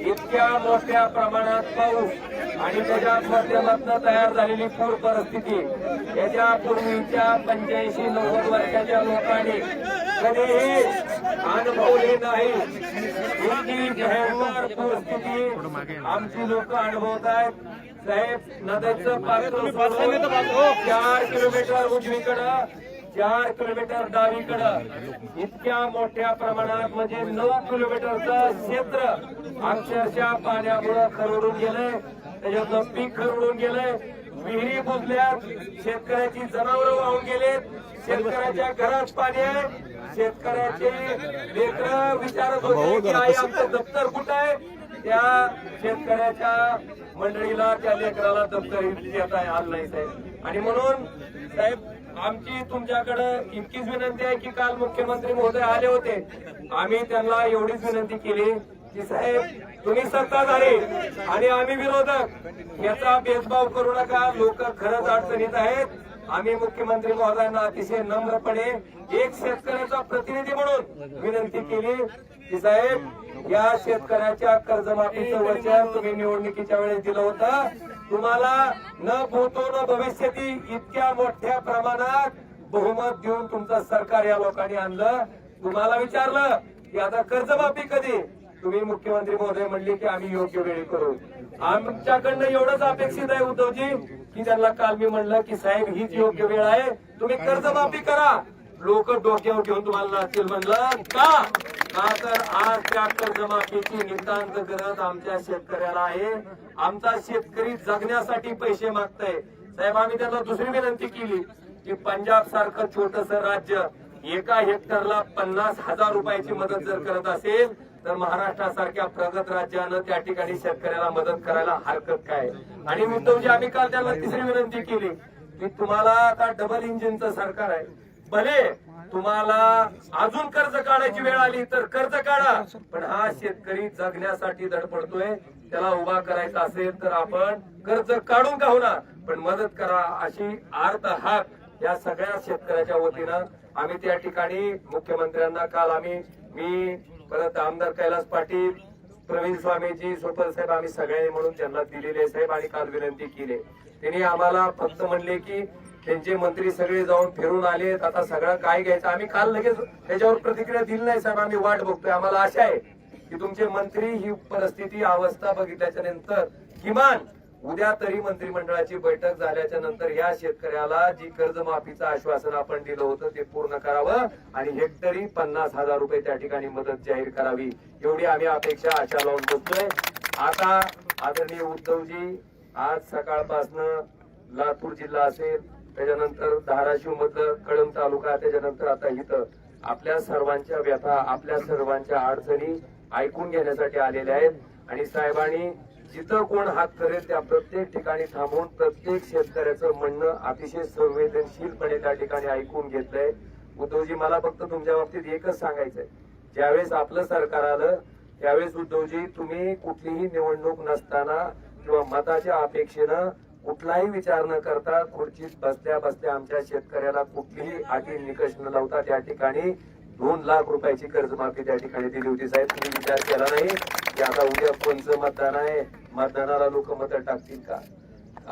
इतक्या मोठ्या प्रमाणात पाऊस आणि त्याच्या माध्यमातून तयार झालेली पूर परिस्थिती याच्या पूर्वीच्या 85-90 वर्षाच्या लोकांनी कधीही अनुभवली नाही। इतकी भयंकर परिस्थिती आमची लोक अनुभवत आहेत। साहेब, नदीचं पात्र 4 किलोमीटर उजवीकडं, 4 किलोमीटर डावीकडं इतक्या मोठ्या प्रमाणात म्हणजे 9 किलोमीटरचं क्षेत्र अक्षरशः पाण्यामुळे खरडून गेलंय। त्याच्यातलं पीक खरडून गेलंय, विहिरी बुजल्यात, शेतकऱ्याची जनावरं वाहून गेलेत, शेतकऱ्याच्या घरात पाणी आहे, शेतकऱ्याचे लेकरं विचारत होते की आई आमचं दप्तर कुठं आहे। त्या शेतकऱ्याच्या मंडळीला, त्या लेकराला दप्तर देता आलं नाही साहेब। आणि म्हणून साहेब, आमची तुमच्याकडे इतकीच विनंती आहे की काल मुख्यमंत्री महोदय आले होते, आम्ही त्यांना एवढीच विनंती केली की साहेब, तुम्ही सत्ताधारी आणि आम्ही विरोधक, याचा भेदभाव करू नका। लोक खरंच अडचणीत आहेत। आम्ही मुख्यमंत्री महोदयांना अतिशय नम्रपणे एक शेतकऱ्याचा प्रतिनिधी म्हणून विनंती केली की साहेब, या शेतकऱ्याच्या कर्जमाफीचं वचन तुम्ही निवडणुकीच्या वेळेस दिलं होतं। तुम्हाला न भूतो न भविष्यती इतक्या मोठ्या प्रमाणात बहुमत देऊन तुमचं सरकार या लोकांनी आणलं। तुम्हाला विचारलं की आता कर्जमाफी कधी, तुम्ही मुख्यमंत्री महोदय म्हणले की आम्ही योग्य वेळी करू। आमच्याकडनं एवढंच अपेक्षित आहे उद्धवजी की त्यांना काल मी म्हणलं की साहेब, हीच योग्य वेळ आहे, तुम्ही कर्जमाफी करा। लोक डोक्यावर घेऊन तुम्हाला नाचतील म्हणलं का तर आज त्या कर्जमाफीची नितांत गरज आमच्या शेतकऱ्याला आहे। आमचा शेतकरी जगण्यासाठी पैसे मागताय साहेब। आम्ही त्यांना दुसरी विनंती केली की पंजाब सारखं छोटस राज्य एका हेक्टरला 50,000 रुपयाची मदत जर करत असेल तर महाराष्ट्रासारख्या प्रगत राज्यानं त्या ठिकाणी शेतकऱ्याला मदत करायला हरकत काय। आणि उद्धवजी, आम्ही काल त्यांना तिसरी विनंती केली की तुम्हाला आता डबल इंजिनचं सरकार आहे, भले तुम्हाला अजून कर्ज काढायची वेळ आली तर कर्ज काढा, पण हा शेतकरी जगण्यासाठी धडपडतोय, त्याला उभा करायचा असेल तर आपण कर्ज काढून का होणार पण मदत करा, अशी आर्त हाक या सगळ्या शेतकऱ्याच्या वतीनं आम्ही त्या ठिकाणी मुख्यमंत्र्यांना काल मी परत आमदार कैलास पाटील, प्रवीण स्वामीजी, सोपल साहेब, आम्ही सगळ्यांनी म्हणून त्यांना दिलेले साहेब आणि काल विनंती केली। त्यांनी आम्हाला फक्त म्हणले की त्यांचे मंत्री सगळे जाऊन फिरून आलेत, आता सगळं काय घ्यायचं। आम्ही काल लगेच त्याच्यावर प्रतिक्रिया दिली नाही साहेब, आम्ही वाट बघतोय। आम्हाला आशा आहे की तुमचे मंत्री ही परिस्थिती अवस्था बघितल्याच्या नंतर किमान उद्या तरी मंत्रिमंडळाची बैठक झाल्याच्या नंतर या शेतकऱ्याला जी कर्जमाफीचं आश्वासन आपण दिलं होतं ते पूर्ण करावं आणि हेक्टरी 50,000 रुपये त्या ठिकाणी मदत जाहीर करावी, एवढी आम्ही अपेक्षा आशा लावून बसतोय। आता आदरणीय उद्धवजी, आज सकाळपासनं लातूर जिल्हा असेल, त्याच्यानंतर धाराशिव मधलं कळंब तालुका, त्याच्यानंतर आता इथं आपल्या सर्वांच्या व्यथा, आपल्या सर्वांच्या अडचणी ऐकून घेण्यासाठी आलेल्या आहेत। आणि साहेबांनी जिथं कोण हात करेल त्या प्रत्येक ठिकाणी थांबून प्रत्येक शेतकऱ्याचं म्हणणं अतिशय संवेदनशीलपणे त्या ठिकाणी ऐकून घेतलंय। उद्धवजी, मला फक्त तुमच्या बाबतीत एकच सांगायचंय, ज्यावेळेस आपलं सरकार आलं त्यावेळेस उद्धवजी, तुम्ही कुठलीही निवडणूक नसताना किंवा मताच्या अपेक्षेनं कुठलाही विचार न करता खुर्चीत बसल्या बसल्या आमच्या शेतकऱ्याला कुठलीही अटी निकष न लावता त्या ठिकाणी 2 लाख रुपयाची कर्जमाफी त्या ठिकाणी दिली होती साहेब। तुम्ही विचार केला नाही की आता उद्या कोणचं मतदान आहे, मतदानाला लोक मतं टाकतील का।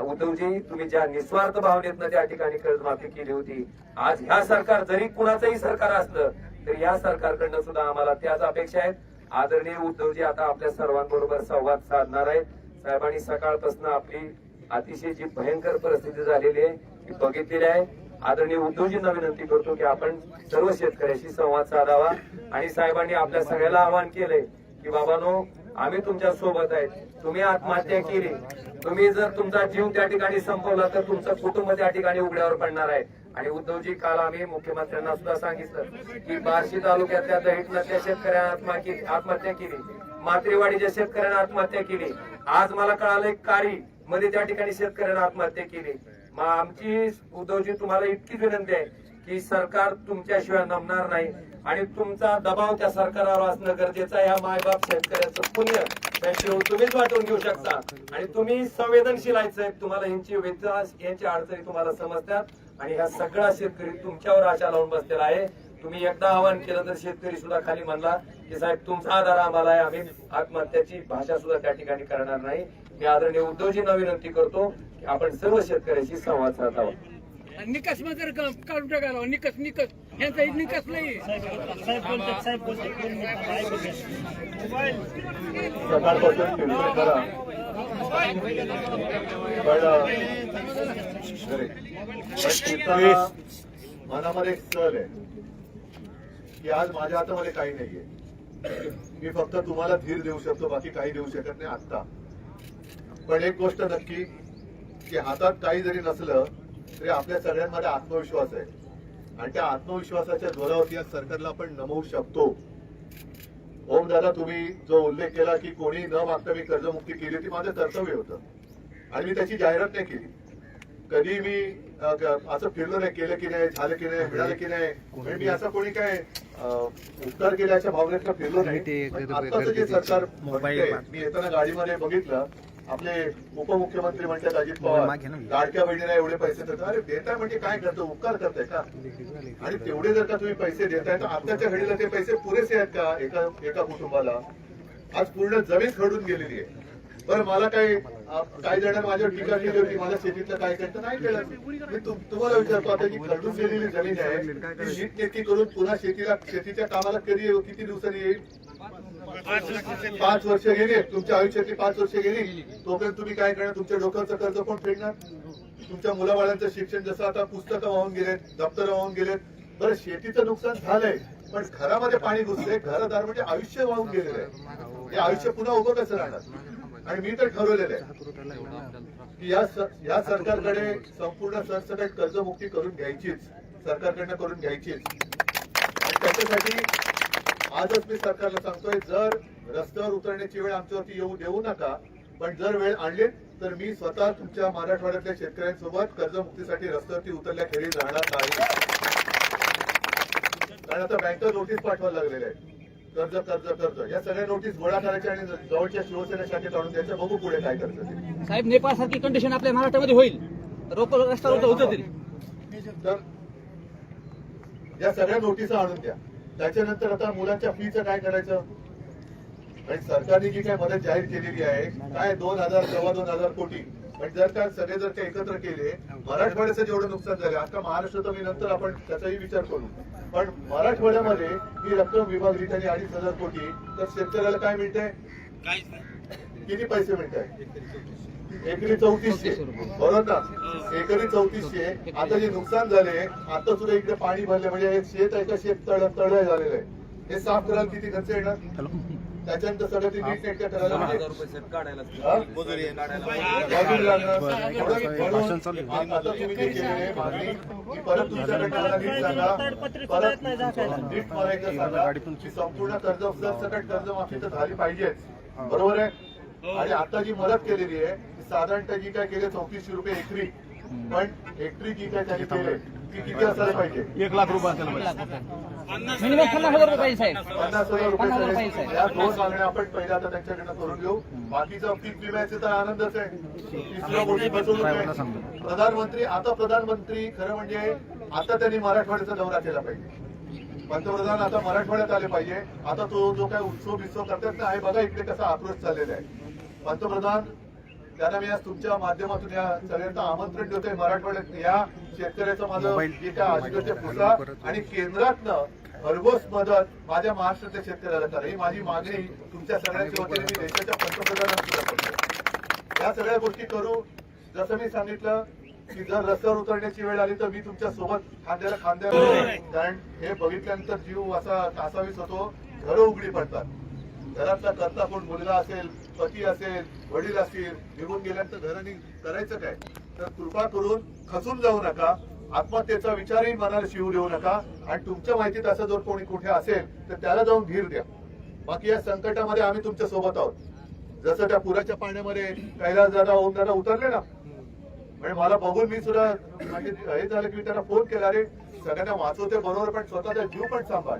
उद्धवजी, तुम्ही ज्या निस्वार्थ भावनेतनं त्या ठिकाणी कर्जमाफी केली होती, आज ह्या सरकार जरी कुणाचंही सरकार असलं तरी या सरकारकडनं सुद्धा आम्हाला त्याच अपेक्षा आहेत। आदरणीय उद्धवजी आता आपल्या सर्वांबरोबर संवाद साधणार आहेत। साहेबांनी सकाळपासून आपली अतिशय जी भयंकर परिस्थिती झालेली आहे ती बघितलेली आहे। आदरणीय उद्धवजींना विनंती करतो की आपण सर्व शेतकऱ्याशी संवाद साधावा। आणि साहेबांनी आपल्या सगळ्याला आवाहन केलंय की बाबांनो, आम्ही तुमच्या सोबत आहेत, तुम्ही आत्महत्या केली, तुम्ही जर तुमचा जीव त्या ठिकाणी संपवला तर तुमचं कुटुंब त्या ठिकाणी उघड्यावर पडणार आहे। आणि उद्धवजी, काल आम्ही मुख्यमंत्र्यांना सुद्धा सांगितलं की बार्शी तालुक्यातल्या दहिटनातल्या शेतकऱ्यांना आत्महत्या केली, मात्रेवाडीच्या शेतकऱ्यांना आत्महत्या केली, आज मला कळालंय कारी मध्ये त्या ठिकाणी शेतकऱ्यांना आत्महत्या केली। मग आमची उद्धवजी तुम्हाला इतकीच विनंती आहे की सरकार तुमच्याशिवाय नमणार नाही आणि तुमचा दबाव त्या सरकारवर असणं गरजेचं आहे। ह्या मायबाप शेतकऱ्याचं पुण्य त्यांची तुम्हीच वाटून घेऊ शकता आणि तुम्ही संवेदनशील आहे, तुम्हाला यांची व्यथा, यांची अडचणी तुम्हाला समजतात आणि ह्या सगळा शेतकरी तुमच्यावर आशा लावून बसलेला आहे। तुम्ही एकदा आवाहन केलं तर शेतकरी सुद्धा खाली म्हणला की की साहेब तुमचा आधार आम्हाला आहे, आम्ही आत्महत्याची भाषा सुद्धा त्या ठिकाणी करणार नाही. मी आदरणीय उद्धवजींना विनंती करतो की आपण सर्व शेतकऱ्यांशी संवाद साधावा. निकष जर काढून टाकायला निकष यांचा निकष नाही. सकाळपासून फिरतोय करा पण मनामध्ये एक सल आहे की आज माझ्या हातामध्ये काही नाहीये. मी फक्त तुम्हाला धीर देऊ शकतो, बाकी काही देऊ शकत नाही आता. पण एक गोष्ट नक्की की हातात काही जरी नसलं तरी आपल्या सगळ्यांमध्ये आत्मविश्वास आहे आणि त्या आत्मविश्वासाच्या जोरावरती या सरकारला आपण नमवू शकतो. ओम दादा, तुम्ही जो उल्लेख केला की कोणी न मागता मी कर्जमुक्ती केली होती, माझं कर्तव्य होतं आणि मी त्याची जाहिरात नाही केली. कधी मी असं फिरलो नाही, केलं की नाही, झालं की नाही, मिळालं की नाही, म्हणजे मी असं कोणी काय उपकार केल्याच्या भावनेतनं फिरलो नाही. आताच जे सरकार म्हणतंय, मी येताना गाडीमध्ये बघितलं आपले उपमुख्यमंत्री म्हणतात अजित पवार, लाडक्या बहिणीला एवढे पैसे देतात. अरे देताय म्हणजे काय करतो, उपकार करताय का? आणि तेवढे जर का तुम्ही पैसे देताय तर आताच्या घडीला ते पैसे पुरेसे आहेत का एका कुटुंबाला? आज पूर्ण जमीन खरडून गेलेली आहे. बरं, मला काही जण माझ्यावर टीका केली होती, माझ्या शेतीतलं काय करतं नाही केलं. मी तुम्हाला विचारतो, आता जी खरडून गेलेली जमीन आहे ती नीटनेटकी करून पुन्हा शेतीच्या कामाला किती दिवसांनी येईल? 5 वर्ष गेली, तुमच्या आयुष्यातली 5 वर्ष गेली. तोपर्यंत तुम्ही काय करणार? तुमच्या डोक्याचं कर्ज कोण फेडणार? तुमच्या मुलाबाळांचं शिक्षण, जसं आता पुस्तकं वाहून गेलेत, दप्तर वाहून गेलेत. बरं, शेतीचं नुकसान झालंय पण घरामध्ये पाणी घुसलंय, घरदार म्हणजे आयुष्य वाहून गेलेलं आहे. हे आयुष्य पुन्हा उभं कसं राहणार? आणि मी तर ठरवलेलं आहे की या सरकारकडे संपूर्ण सरसकट कर्जमुक्ती करून घ्यायचीच, सरकारकडनं करून घ्यायचीच. आणि त्याच्यासाठी आजच मी सरकारला सांगतोय, जर रस्त्यावर उतरण्याची वेळ आमच्यावरती येऊ देऊ नका, पण जर वेळ आणली तर मी स्वतः तुमच्या मराठवाड्यातल्या शेतकऱ्यांसोबत कर्जमुक्तीसाठी रस्त्यावरती उतरल्याखेरीज राहणार नाही. कारण आता बँका नोटीस पाठवायला लागलेल्या आहेत, कर्ज या सगळ्या नोटीस गोळा करायच्या आणि जवळच्या शिवसेना शाखेत आणून द्यायच्या. बघू पुढे काय करतात. साहेब, नेपाळ सारखी कंडिशन आपल्या महाराष्ट्रामध्ये होईल, रस्त्यावर होतं तरी. तर या सगळ्या नोटिसा आणून द्या. त्याच्यानंतर आता मुलांच्या फीचं काय करायचं? आणि सरकारने जी काय मदत जाहीर केलेली आहे, काय 2,000 कोटी, पण जर का एकत्र केले, मराठवाड्याचं जेवढं नुकसान झालं, आता महाराष्ट्राचं मी नंतर आपण त्याचाही विचार करू, पण मराठवाड्यामध्ये ही रक्कम विभागली त्यांनी 2,500 कोटी, तर शेतकऱ्याला काय मिळतंय? किती पैसे मिळत आहे? एकरी 3400, बरोबर ना? एकरी 3400. आता जे नुकसान झाले, आता सुद्धा इकडे पाणी भरले, म्हणजे एक शेत आहे का शेत तळ झालेलं आहे, हे साफ करायला किती खर्च येणार? त्याच्यानंतर सगळं ते नीट नेटक्या करायला आता तुम्ही जे केलेले मागणी परत तुमच्याकडे नीट सांगा, परत नीट मला एकदा सांगा की संपूर्ण कर्ज सरसकट कर्जमाफी तर झाली पाहिजेच, बरोबर आहे? आणि आता जी मदत केलेली आहे साधारणतः जी काय केली 3400 रुपये एकरी, पण हेक्टरी जी काय त्यांनी केले ती किती असायला पाहिजे? 1 लाख रुपये असायला पाहिजे. मिनिमम 50,000 रुपये पाहिजे साहेब. 50,000 रुपये. या 2 मागण्या आपण पहिल्या आता त्यांच्याकडनं करून घेऊ. बाकीचं पीक विम्याचे तर आनंदच आहे. तिसरा मोठी फसवणूक आहे. प्रधानमंत्री खरं म्हणजे आता त्यांनी मराठवाड्याचा दौरा केला पाहिजे. पंतप्रधान आता मराठवाड्यात आले पाहिजे. आता तो जो काय उत्सव करतात ना, आहे बघा इकडे कसा आक्रोश चाललेला आहे. पंतप्रधान, त्यांना मी आज तुमच्या माध्यमातून या सगळ्यांना आमंत्रण देतोय, मराठवाड्यात या शेतकऱ्याचं माझं जे काय आजचे पुसा आणि केंद्रातनं भरघोस मदत माझ्या महाराष्ट्रातल्या शेतकऱ्याला करा, ही माझी मागणी तुमच्या सगळ्यांच्या वतीने मी देशाच्या पंतप्रधानांना सुद्धा करतो. या सगळ्या गोष्टी करू. जसं मी सांगितलं की जर रस्त्यावर उतरण्याची वेळ आली तर मी तुमच्या सोबत खांद्याला कारण हे बघितल्यानंतर जीव असा कासावीस होतो. घरं उघडी पडतात. घरातला करता कोण मुलगा असेल, पती असेल, वडील असतील, निघून गेल्यानंतर घरांनी करायचं काय? तर कृपा करून खचून जाऊ नका, आत्महत्येचा विचारही मनाला शिवू देऊ नका. आणि तुमच्या माहितीत असं जर कोणी कुठे असेल तर त्याला जाऊन धीर द्या. बाकी या संकटामध्ये आम्ही तुमच्या सोबत आहोत. जसं त्या पुराच्या पाण्यामध्ये कैलास दादा ओम दादा उतरले ना, म्हणजे मला बघून मी सुद्धा हे झालं की मी त्यांना फोन केला, रे सगळ्यांना वाचवते बरोबर पण स्वतःचा जीव पण सांभाळ.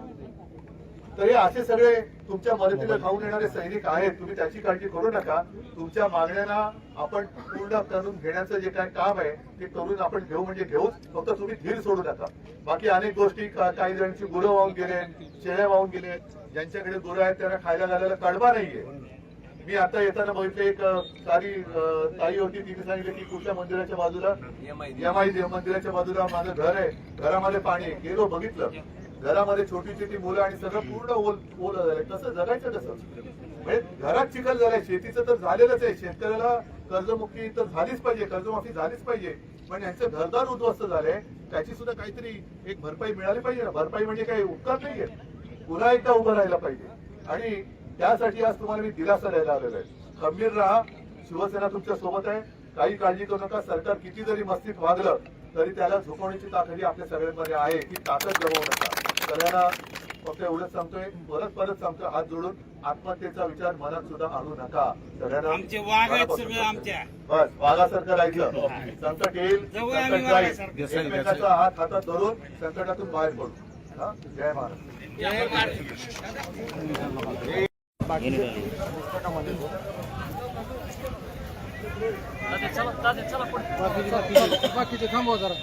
तर हे असे सगळे तुमच्या मदतीला धावून येणारे सैनिक आहेत, तुम्ही त्याची काळजी करू नका. तुमच्या मागण्यांना आपण पूर्ण करून घेण्याचं जे काय काम आहे ते करून आपण घेऊ म्हणजे घेऊच, फक्त तुम्ही धीर सोडू नका. बाकी अनेक गोष्टी, काही जणांची गुरं वाहून गेले, शेळ्या वाहून गेले, ज्यांच्याकडे गुरं आहेत त्यांना खायला घालायला कडबा नाहीये. मी आता येताना बघितले एक सारी ताई होती, तिने सांगितलं की कुठल्या मंदिराच्या बाजूला, यमाई मंदिराच्या बाजूला माझं घर आहे, घरामध्ये पाणी आहे. गेलो बघितलं, घरामध्ये छोटी छोटी मुलं आणि सगळं पूर्ण ओलं झालंय. कसं जगायचं कसं? म्हणजे घरात चिखल झालाय. शेतीचं तर झालेलंच आहे, शेतकऱ्याला कर्जमुक्ती तर झालीच पाहिजे, कर्जमाफी झालीच पाहिजे, पण यांचं घरदार उद्ध्वस्त झालंय. त्याची सुद्धा काहीतरी एक भरपाई मिळाली पाहिजे ना. भरपाई म्हणजे काही उपकार नाहीये, पुन्हा एकदा उभं राहायला पाहिजे. आणि त्यासाठी आज तुम्हाला मी दिलासा द्यायला आलेलो आहे. खंबीर राहा, शिवसेना तुमच्या सोबत आहे, काही काळजी करू नका. सरकार किती जरी मस्तीत वागलं तरी त्याला झुकवण्याची ताकद आपल्या सगळ्यांमध्ये आहे. ती ताकद गमावू नका. सगळ्यांना फक्त एवढंच सांगतोय, परत सांगतोय, हात जोडून आत्महत्येचा विचार मनात सुद्धा आणू नका. सगळ्यांना बस वाघासारखं राहायचं. संकट येईल, संकट जाईल, एकमेकाचा हात हातात धरून संकटातून बाहेर पडू. जय महाराज. बाकीचे थांबवा जरा.